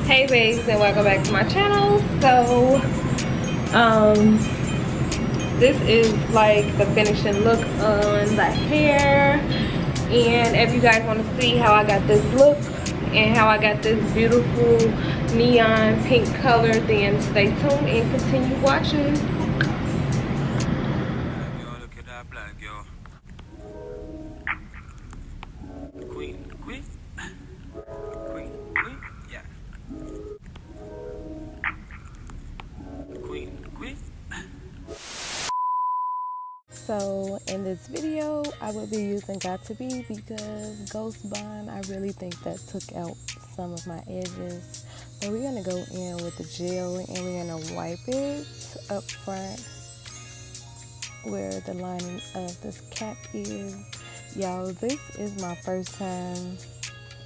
Hey babes, and welcome back to my channel. So this is like the finishing look on the hair, and if you guys want to see how I got this look and how I got this beautiful neon pink color, then stay tuned and continue watching. Look at that black girl. Queen, yeah. Queen. So in this video, I will be using Got To Be because Ghost Bond, I really think that took out some of my edges. But we're going to go in with the gel and we're going to wipe it up front where the lining of this cap is. Y'all, this is my first time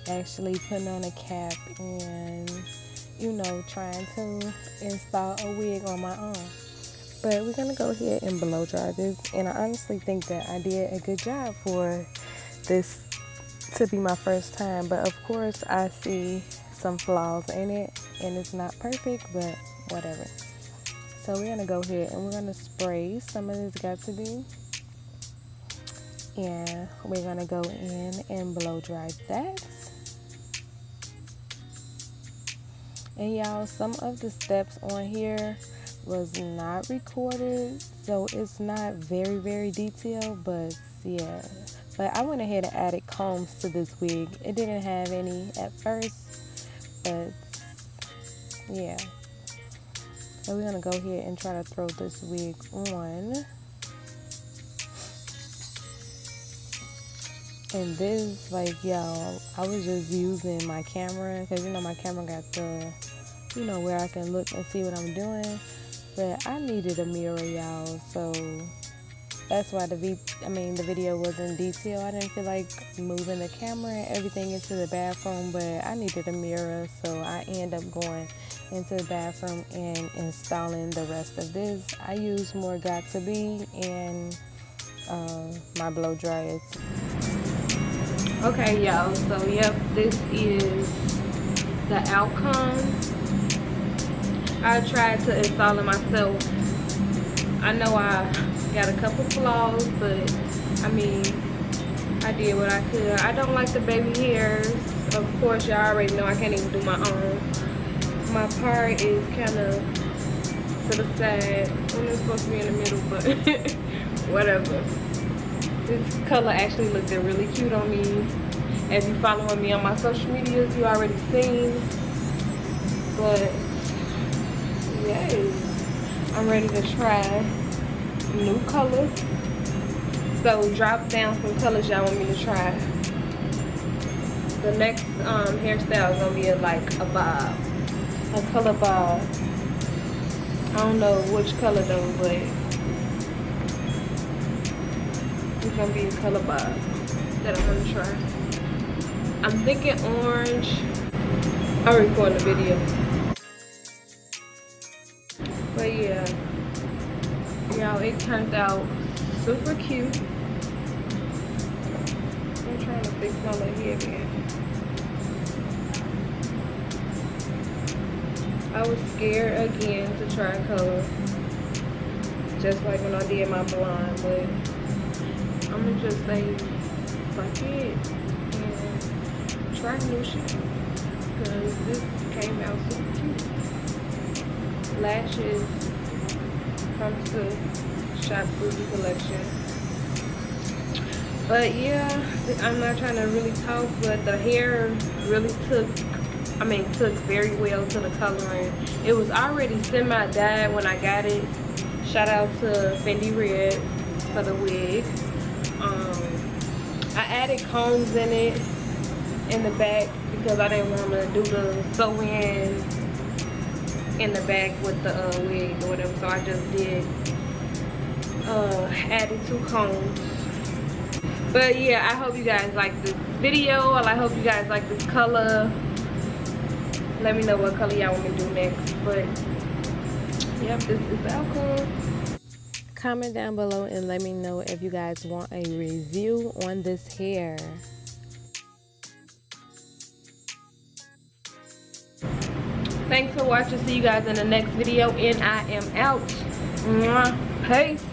actually putting on a cap and, you know, trying to install a wig on my own. But we're going to go ahead and blow dry this. And I honestly think that I did a good job for this to be my first time. But of course, I see some flaws in it. And it's not perfect, but whatever. So we're going to go ahead and we're going to spray some of this Got To Be. And we're going to go in and blow dry that. And y'all, some of the steps on here was not recorded, so it's not very detailed, but yeah. But I went ahead and added combs to this wig. It didn't have any at first, but yeah. So we're gonna go ahead and try to throw this wig on. And this, like, y'all, I was just using my camera because, you know, my camera got the, you know, where I can look and see what I'm doing. But I needed a mirror, y'all, so that's why the video wasn't detailed. I didn't feel like moving the camera and everything into the bathroom, but I needed a mirror, so I end up going into the bathroom and installing the rest of this. I use more Got To Be and my blow dryer. Okay, y'all, so yep, this is the outcome. I tried to install it myself. I know I got a couple flaws, but I mean, I did what I could. I don't like the baby hairs. Of course, y'all already know I can't even do my own. My part is kind of to the side when it's supposed to be in the middle, but whatever. This color actually looked really cute on me. If you following me on my social medias, you already seen. But yes, I'm ready to try new colors. So drop down some colors y'all want me to try. The next hairstyle is gonna be like a bob, a color bob. I don't know which color though, but it's gonna be a color bob that I'm gonna try. I'm thinking orange. I'll record the video. But yeah, y'all, it turned out super cute. I'm trying to fix my little head again. I was scared again to try color, just like when I did my blonde, but I'm gonna just say fuck it and try new shit, because this came out super cute. Lashes from Shop SUZIEEE collection. But yeah, I'm not trying to really talk, but the hair really took very well to the coloring. It was already semi-dyed when I got it. Shout out to Fendi Red for the wig. I added combs in it in the back because I didn't want to do the sew-in in the back with the wig or whatever, so I just did added 2 combs. But yeah, I hope you guys like this video. I hope you guys like this color. Let me know what color y'all want me to do next. But yep, this is the outcome. Comment down below and let me know if you guys want a review on this hair. Thanks for watching. See you guys in the next video, and I am out. Mwah. Peace.